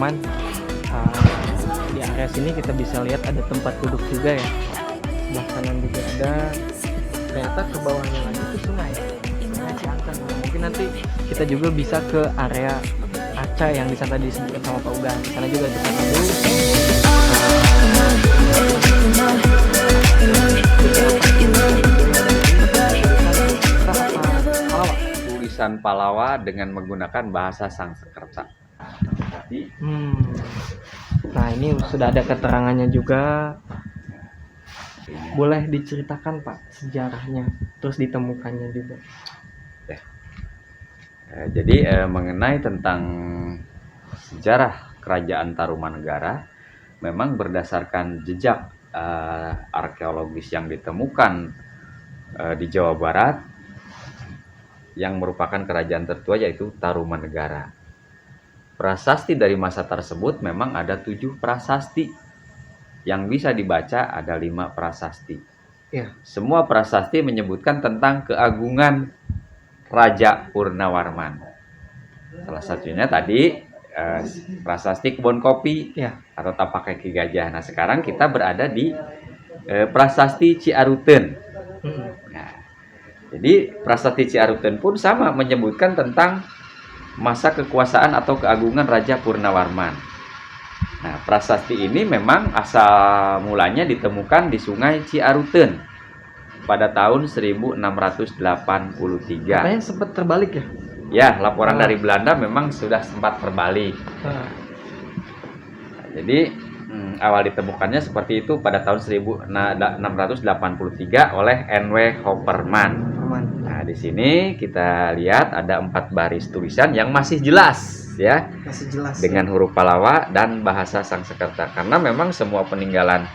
Purnawarman. Di area sini kita bisa lihat ada tempat duduk juga ya. Sebelah kanan juga ada. Ternyata ke bawahnya lagi itu sungai. Sungai Ciangkan. Mungkin nanti kita juga bisa ke area Aca yang di sana disebutkan sama Pak Ugan. Di sana juga kita dulu. Tulisan Palawa dengan menggunakan bahasa Sanskerta. Jadi, nah ini sudah ada keterangannya juga. Boleh diceritakan Pak sejarahnya, terus ditemukannya juga. Jadi mengenai tentang sejarah Kerajaan Tarumanegara, memang berdasarkan jejak arkeologis yang ditemukan di Jawa Barat, yang merupakan kerajaan tertua yaitu Tarumanegara. Prasasti dari masa tersebut memang ada 7 prasasti. Yang bisa dibaca ada 5 prasasti. Ya. Semua prasasti menyebutkan tentang keagungan Raja Purnawarman. Salah satunya tadi prasasti Kebon Kopi Ya. atau Tapak Kaki Gajah. Nah sekarang kita berada di prasasti Ciaruten. Nah, jadi prasasti Ciaruten pun sama menyebutkan tentang masa kekuasaan atau keagungan Raja Purnawarman. Nah prasasti ini memang asal mulanya ditemukan di Sungai Ciaruten pada tahun 1683. Katanya sempat terbalik ya? Ya, laporan dari Belanda memang sudah sempat terbalik. Nah, jadi awal ditemukannya seperti itu pada tahun 1683 oleh N.W. Hopperman. Nah, di sini kita lihat ada 4 baris tulisan yang masih jelas ya. Masih jelas. Dengan huruf Palawa dan bahasa Sanskerta. Karena memang semua peninggalan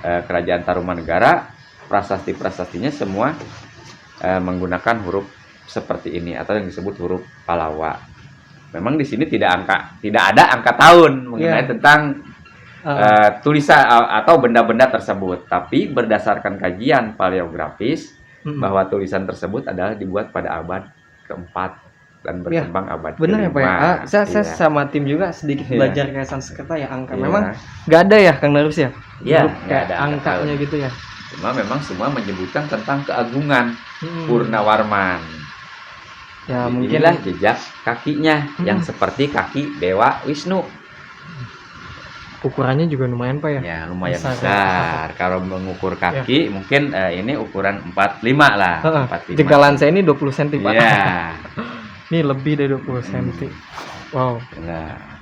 Kerajaan Tarumanegara, prasasti-prasastinya semua menggunakan huruf seperti ini atau yang disebut huruf Palawa. Memang di sini tidak ada angka tahun mengenai tentang tulisan atau benda-benda tersebut, tapi berdasarkan kajian paleografis bahwa tulisan tersebut adalah dibuat pada abad keempat dan berkembang abad benar kelima. Ya Pak ya? Saya sama tim juga sedikit belajar kayak Sanskerta ya, angka memang nggak ada ya Kang Darus ya? Iya, nggak ada angkanya gitu ya. Cuma memang semua menyebutkan tentang keagungan Purnawarman. Ya, inilah jejak kakinya yang seperti kaki Dewa Wisnu. Ukurannya juga lumayan Pak ya? Ya, lumayan besar. Kalau mengukur kaki mungkin ini ukuran 45 lah. 45. Jegalan saya ini 20 cm Pak. Iya. Ini lebih dari 20 cm. Wow. Nah,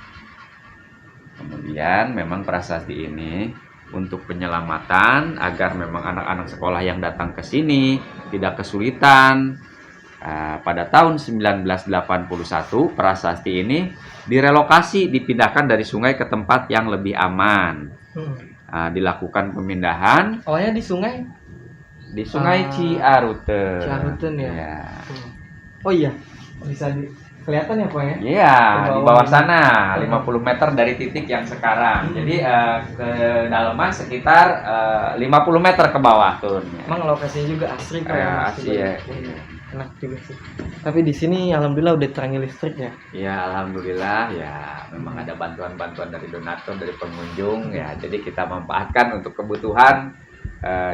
kemudian memang prasasti ini untuk penyelamatan agar memang anak-anak sekolah yang datang ke sini tidak kesulitan. Pada tahun 1981 prasasti ini direlokasi, dipindahkan dari sungai ke tempat yang lebih aman. Dilakukan pemindahan. Awalnya di sungai? Di Sungai Ciaruten. Ciaruten ya. Ya. Oh iya, bisa kelihatan ya Pak ya? Iya, di bawah sana 50 meter dari titik yang sekarang. Jadi kedalaman sekitar 50 meter ke bawah turunnya. Emang lokasinya juga asri Pak ya? Asri ya. Enak juga sih. Tapi di sini alhamdulillah udah terangi listrik ya. Ya alhamdulillah ya, memang ada bantuan-bantuan dari donatur, dari pengunjung ya. Jadi kita manfaatkan untuk kebutuhan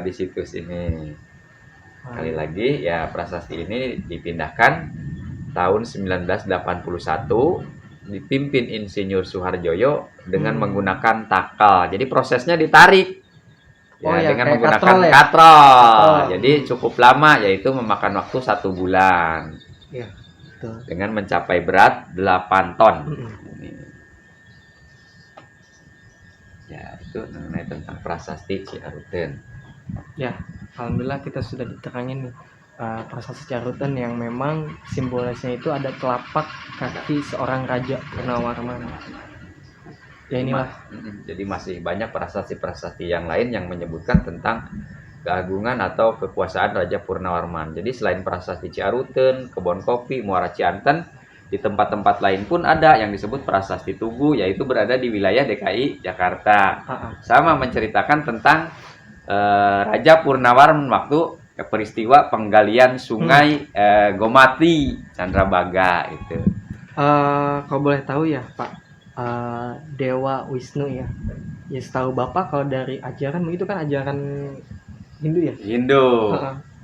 di situs ini. Sekali lagi ya, prasasti ini dipindahkan tahun 1981 dipimpin Insinyur Suharjoyo dengan menggunakan takal. Jadi prosesnya ditarik. Dengan menggunakan katrol. Jadi cukup lama, yaitu memakan waktu 1 bulan. Ya, betul. Dengan mencapai berat 8 ton. Ya, itu mengenai tentang prasasti Ciaruten. Ya, alhamdulillah kita sudah diterangin nih prasasti Ciaruten yang memang simbolisnya itu ada telapak kaki seorang Raja Purnawarman. Ya inilah. Jadi masih banyak prasasti-prasasti yang lain yang menyebutkan tentang keagungan atau kekuasaan Raja Purnawarman. Jadi selain prasasti Ciaruten, Kebon Kopi, Muara Cianten, di tempat-tempat lain pun ada yang disebut prasasti Tugu, yaitu berada di wilayah DKI Jakarta. Sama menceritakan tentang Raja Purnawarman waktu peristiwa penggalian sungai Gomati Candrabaga itu. Kalau boleh tahu ya Pak, Dewa Wisnu ya. Ya setahu Bapak kalau dari ajaran begitu kan ajaran Hindu ya. Hindu.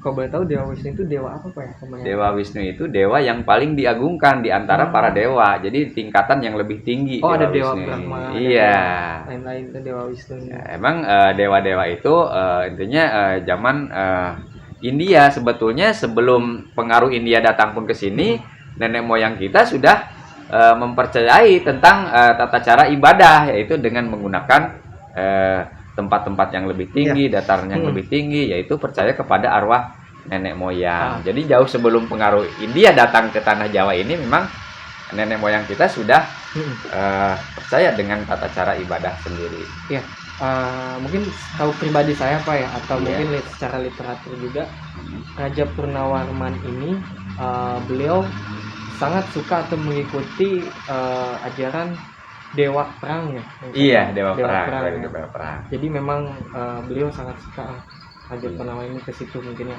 Kalau boleh tahu Dewa Wisnu itu dewa apa Pak ya? Namanya? Dewa Wisnu itu dewa yang paling diagungkan di antara para dewa. Jadi tingkatan yang lebih tinggi. Oh, ada Dewa Dewa Wisnu. Brahma. Iya. Lain-lain itu Dewa Wisnu. Ya, emang dewa-dewa itu intinya zaman India sebetulnya sebelum pengaruh India datang pun ke sini, nenek moyang kita sudah mempercayai tentang tata cara ibadah, yaitu dengan menggunakan tempat-tempat yang lebih tinggi, dataran yang lebih tinggi, yaitu percaya kepada arwah nenek moyang. Jadi jauh sebelum pengaruh India datang ke tanah Jawa ini, memang nenek moyang kita sudah percaya dengan tata cara ibadah sendiri. Ya, mungkin tahu pribadi saya Pak ya, atau mungkin secara literatur juga, Raja Purnawarman ini beliau sangat suka atau mengikuti ajaran dewa perang ya. Iya, dewa ya. perang. Jadi memang beliau sangat suka Raja Purnawarman ini ke situ mungkin ya.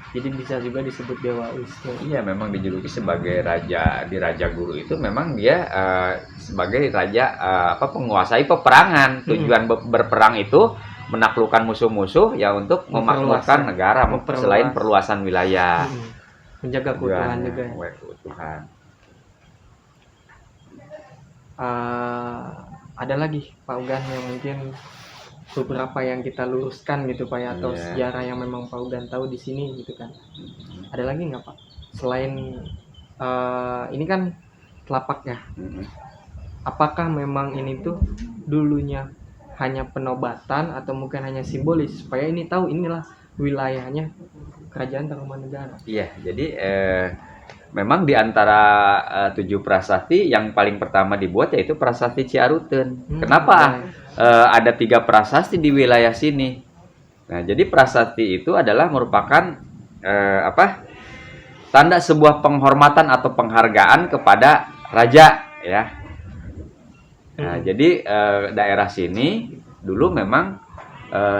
Jadi bisa juga disebut Dewa Wisnu. Iya, memang dijuluki sebagai raja di Raja Guru itu memang dia sebagai raja penguasai peperangan. Tujuan berperang itu menaklukkan musuh-musuh ya untuk memakmurkan negara, selain perluasan wilayah. Menjaga keutuhan juga. Keutuhan. Ada lagi Pak Ugan yang mungkin beberapa yang kita luruskan gitu Pak ya, atau sejarah yang memang Pak Ugan tahu di sini gitu kan. Ada lagi nggak Pak? Selain ini kan telapak ya. Apakah memang ini tuh dulunya hanya penobatan atau mungkin hanya simbolis supaya ini tahu inilah wilayahnya Kerajaan Tarumanegara? Iya, jadi memang di antara 7 prasasti yang paling pertama dibuat yaitu prasasti Ciaruten. Kenapa ada 3 prasasti di wilayah sini? Nah, jadi prasasti itu adalah merupakan tanda sebuah penghormatan atau penghargaan kepada raja ya. Nah, jadi daerah sini dulu memang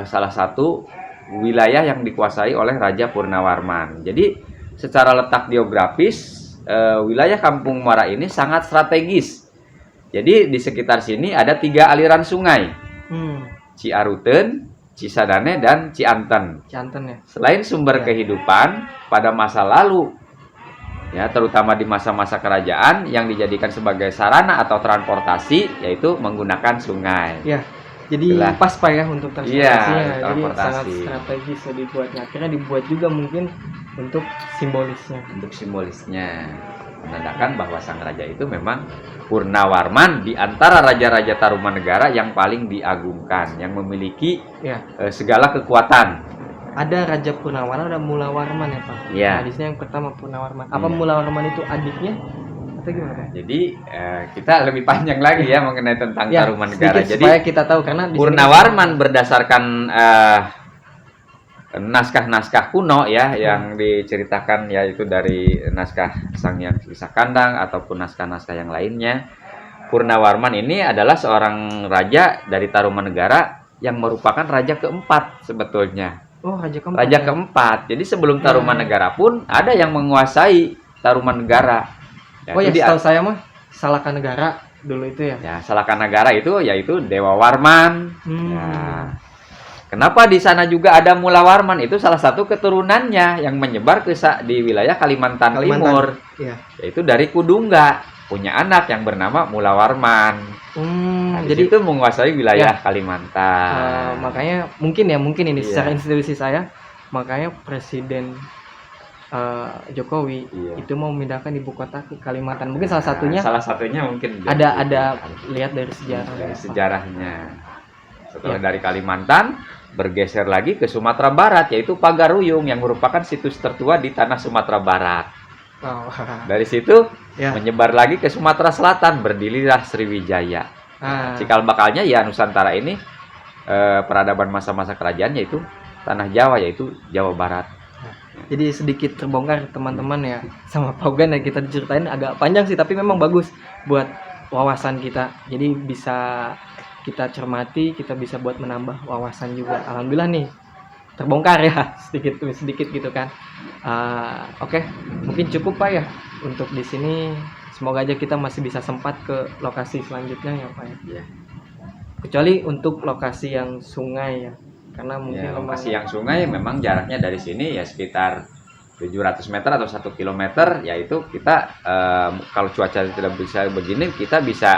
salah satu wilayah yang dikuasai oleh Raja Purnawarman. Jadi secara letak geografis wilayah Kampung Muara ini sangat strategis. Jadi di sekitar sini ada 3 aliran sungai, Ciaruten, Cisadane, dan Cianten. Ya. Selain sumber kehidupan pada masa lalu, ya terutama di masa-masa kerajaan yang dijadikan sebagai sarana atau transportasi, yaitu menggunakan sungai. Ya. Jadi pas Pak ya untuk transportasinya. Jadi sangat strategis ya dibuatnya. Akhirnya dibuat juga mungkin untuk simbolisnya. Menandakan bahwa sang raja itu memang Purnawarman di antara raja-raja Tarumanegara yang paling diagungkan, yang memiliki segala kekuatan. Ada Raja Purnawarman, ada Mulawarman ya Pak. Iya. Nah, di sini yang pertama Purnawarman. Apa Mulawarman itu adiknya? Atau gimana Pak? Jadi kita lebih panjang lagi ya mengenai tentang Tarumanegara. Jadi supaya kita tahu karena Purnawarman berdasarkan naskah-naskah kuno ya yang diceritakan yaitu dari naskah Sang Hyang Sisa Kandang ataupun naskah-naskah yang lainnya. Purnawarman ini adalah seorang raja dari Tarumanegara yang merupakan raja keempat sebetulnya. Oh, raja keempat. Raja keempat. Jadi sebelum Tarumanegara pun ada yang menguasai Tarumanegara. Ya, oh ya, setahu saya mah Salakanegara dulu itu ya. Ya, Salakanegara itu yaitu Dewa Warman. Ya. Kenapa di sana juga ada Mulawarman? Itu salah satu keturunannya yang menyebar di wilayah Kalimantan Timur. Ya. Yaitu dari Kudungga, punya anak yang bernama Mulawarman. Jadi itu menguasai wilayah Kalimantan. Makanya mungkin ini secara institusi saya, makanya Presiden Jokowi itu mau memindahkan ibu kota ke Kalimantan. Mungkin salah satunya mungkin ada lihat dari sejarah. Dari sejarahnya. Setelah dari Kalimantan bergeser lagi ke Sumatera Barat, yaitu Pagaruyung yang merupakan situs tertua di tanah Sumatera Barat. Dari situ menyebar lagi ke Sumatera Selatan, berdirilah Sriwijaya. Cikal bakalnya ya Nusantara ini peradaban masa-masa kerajaan yaitu tanah Jawa, yaitu Jawa Barat. Jadi sedikit terbongkar teman-teman ya sama Pak Ugan yang kita diceritain agak panjang sih, tapi memang bagus buat wawasan kita. Jadi bisa kita cermati, kita bisa buat menambah wawasan juga. Alhamdulillah nih terbongkar ya sedikit demi sedikit gitu kan. Oke, mungkin cukup Pak ya untuk di sini semoga aja kita masih bisa sempat ke lokasi selanjutnya ya Pak ya. Iya. Kecuali untuk lokasi yang sungai ya, karena mungkin Ya, memang lokasi yang sungai memang jaraknya dari sini ya sekitar 700 meter atau 1 kilometer, yaitu kita kalau cuaca tidak bisa begini, kita bisa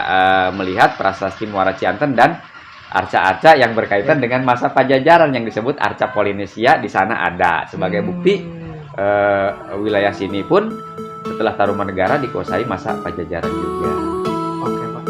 melihat prasasti Muara Cianten dan arca-arca yang berkaitan dengan masa Pajajaran yang disebut arca Polinesia di sana ada. Sebagai bukti wilayah sini pun setelah Tarumanegara dikuasai masa Pajajaran juga. Oke Pak.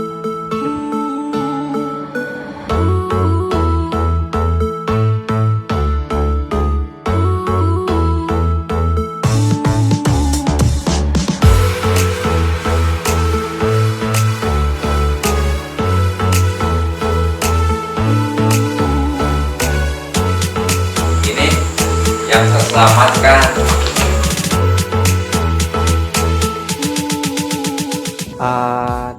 Ini yang terselamatkan.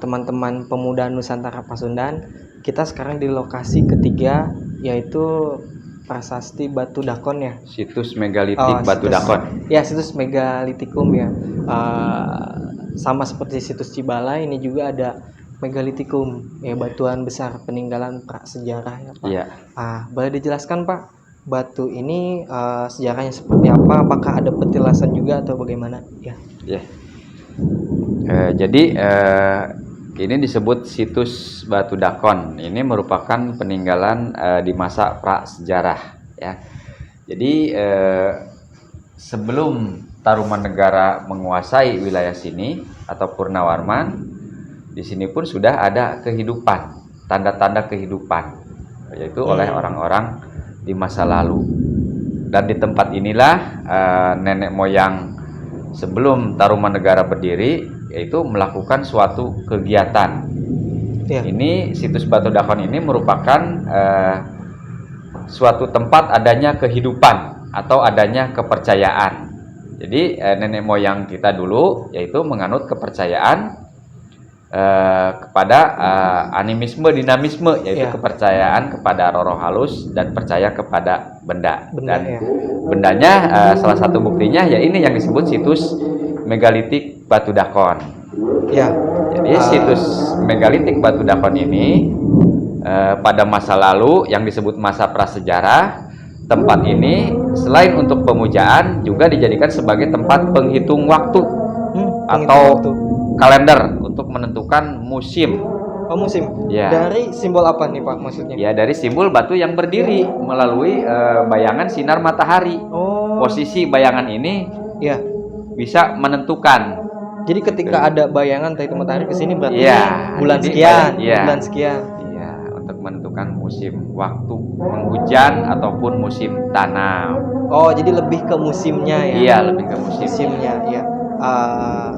Teman-teman pemuda Nusantara Pasundan, kita sekarang di lokasi ketiga yaitu Prasasti Batu Dakon ya. Situs megalitik Batu Dakon. Ya, situs megalitikum ya. Sama seperti situs Cibala, ini juga ada megalitikum ya, batuan besar peninggalan prasejarah ya Pak. Iya. Boleh dijelaskan Pak, batu ini sejarahnya seperti apa? Apakah ada petilasan juga atau bagaimana? Ya. Ya. Jadi ini disebut situs Batu Dakon. Ini merupakan peninggalan di masa prasejarah ya. Jadi sebelum Tarumanegara menguasai wilayah sini atau Purnawarman, di sini pun sudah ada kehidupan, tanda-tanda kehidupan, yaitu oleh orang-orang di masa lalu. Dan di tempat inilah nenek moyang sebelum Tarumanegara berdiri yaitu melakukan suatu kegiatan. Ya. Ini situs Batu Dakon ini merupakan suatu tempat adanya kehidupan atau adanya kepercayaan. Jadi nenek moyang kita dulu yaitu menganut kepercayaan kepada animisme, dinamisme, yaitu kepercayaan kepada roh halus dan percaya kepada benda. Dan bendanya salah satu buktinya ya ini yang disebut situs megalitik Batu Dakon. Ya. Jadi situs megalitik Batu Dakon ini pada masa lalu yang disebut masa prasejarah, tempat ini selain untuk pemujaan juga dijadikan sebagai tempat penghitung waktu atau kalender untuk menentukan musim. Oh, musim. Ya. Dari simbol apa nih Pak maksudnya? Ya, dari simbol batu yang berdiri melalui bayangan sinar matahari. Oh. Posisi bayangan ini ya bisa menentukan. Jadi ketika ada bayangan dari matahari ke sini berarti ya, bulan jadi, sekian, ya, bulan sekian. Iya, untuk menentukan musim waktu penghujan ataupun musim tanam. Oh, jadi lebih ke musimnya ya? Iya, lebih ke musimnya. Ya.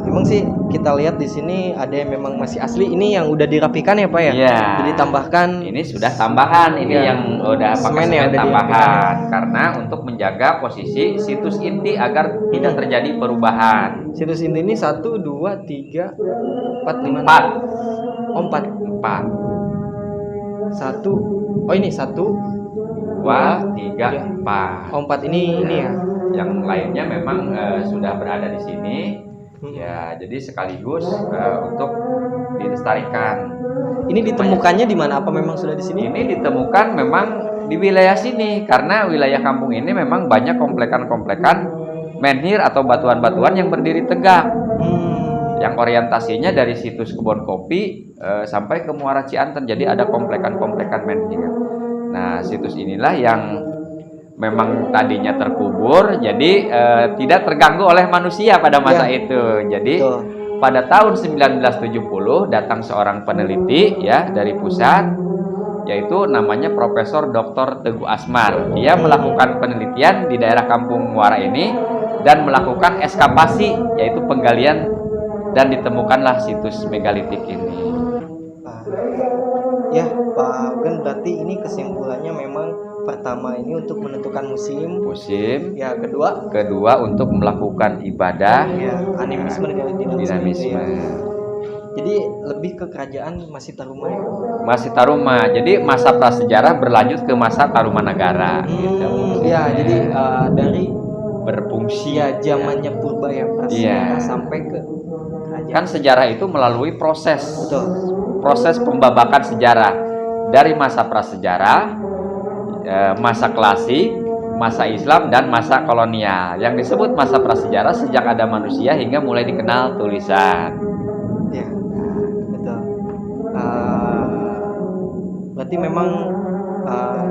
Memang sih kita lihat di sini ada yang memang masih asli. Ini yang udah dirapikan ya Pak ya? Iya. Jadi tambahkan. Ini sudah tambahan. Ini yang udah pakai semen tambahan. Karena untuk menjaga posisi situs inti agar tidak terjadi perubahan. Situs inti ini 1, 2, 3, 4, 5, 4. Oh, 4. 1. Oh, ini 1, 2, 3, 4. Oh, 4 ini ya. Yang lainnya memang sudah berada di sini. Ya, jadi sekaligus untuk dilestarikan. Ini ditemukannya di mana? Apa memang sudah di sini? Ini ditemukan memang di wilayah sini karena wilayah kampung ini memang banyak komplekan-komplekan menhir atau batuan-batuan yang berdiri tegak. Yang orientasinya dari situs Kebon Kopi sampai ke Muara Cianten. Jadi ada komplekan-komplekan menhir. Nah, situs inilah yang memang tadinya terkubur, jadi tidak terganggu oleh manusia pada masa itu. Jadi pada tahun 1970 datang seorang peneliti ya dari pusat, yaitu namanya Profesor Dr. Teguh Asmar. Dia melakukan penelitian di daerah Kampung Muara ini dan melakukan ekskavasi, yaitu penggalian, dan ditemukanlah situs megalitik ini. Ya Pak Ugen, berarti ini kesimpulannya memang pertama ini untuk menentukan musim. Ya, kedua untuk melakukan ibadah. Ya, animisme dan dinamisme. Ya. Jadi lebih ke kerajaan masih Taruma ya? Masih Taruma. Jadi masa prasejarah berlanjut ke masa Tarumanegara. Ya, jadi dari berfungsi ya zamannya purba ya prasejarah sampai ke Kan sejarah itu melalui proses. Betul. Proses pembabakan sejarah dari masa prasejarah, masa klasik, masa Islam, dan masa kolonial. Yang disebut masa prasejarah sejak ada manusia hingga mulai dikenal tulisan. Ya, betul. Berarti memang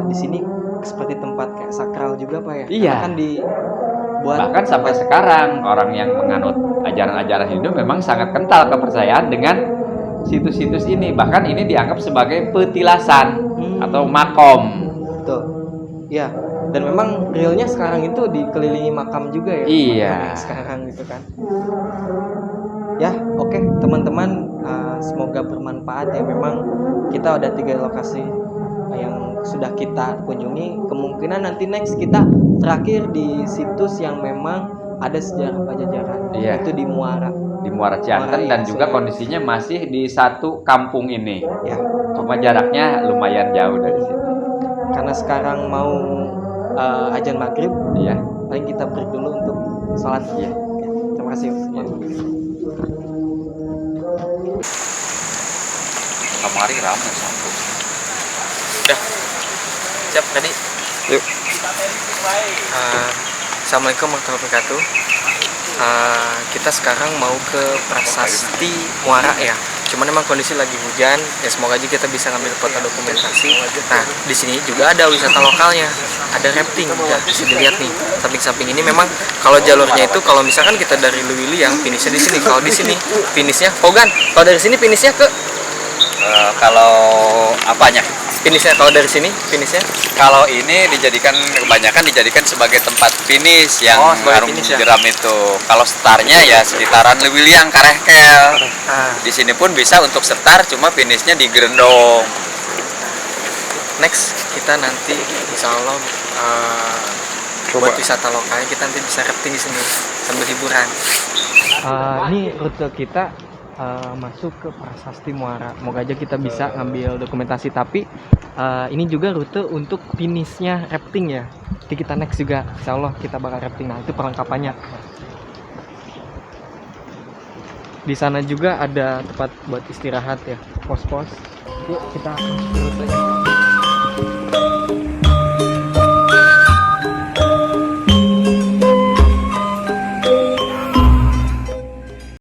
di sini seperti tempat kayak sakral juga Pak ya? Iya. Karena kan dibuat Bahkan sampai sekarang orang yang menganut ajaran-ajaran Hindu memang sangat kental kepercayaan dengan situs-situs ini. Bahkan ini dianggap sebagai petilasan atau makom. Betul. Ya, dan memang realnya sekarang itu dikelilingi makam juga ya. Iya. Makam sekarang gitu kan. Ya, oke teman-teman, semoga bermanfaat ya. Memang kita ada 3 lokasi yang sudah kita kunjungi. Kemungkinan nanti next kita terakhir di situs yang memang ada sejarah Pajajaran. Iya. Itu di Muara. Di Muara Cianten, Muara, dan iya, juga saya- kondisinya masih di satu kampung ini. Ya, Cuma jaraknya lumayan jauh dari sini. karena sekarang mau azan maghrib, Iya. paling kita break dulu untuk sholat. Iya. Oke, terima kasih. Kamari ramai satu. Udah siap tadi. Yuk. Assalamualaikum warahmatullahi wabarakatuh. Kita sekarang mau ke Prasasti Muara ya. Cuman emang kondisi lagi hujan. Ya semoga aja kita bisa ngambil foto dokumentasi. Nah di sini juga ada wisata lokalnya. Ada rafting. Ya, bisa dilihat nih. Samping-samping ini memang kalau jalurnya itu kalau misalkan kita dari Luwili yang finishnya di sini. Kalau di sini finishnya Pogan. Kalau dari sini finishnya ke Kalau apanya? finishnya kalau dari sini finishnya. Kalau ini kebanyakan dijadikan sebagai tempat finish yang Oh, sebagai harum finish ya? jeram itu. Kalau setarnya ya sekitaran Lewiliang, Karehkel. Ah, Di sini pun bisa untuk setar, cuma finishnya di Gerendong. next kita nanti insya Allah buat wisata lokalnya kita nanti bisa rafting di sini sambil hiburan. Ini rute kita masuk ke Prasasti Muara. Moga aja kita bisa ngambil dokumentasi, tapi ini juga rute untuk finishnya rafting ya. Jadi kita next juga insya Allah kita bakal rafting. Nah itu perlengkapannya. Di sana juga ada tempat buat istirahat ya, pos-pos. Yuk kita masuk ke rutenya.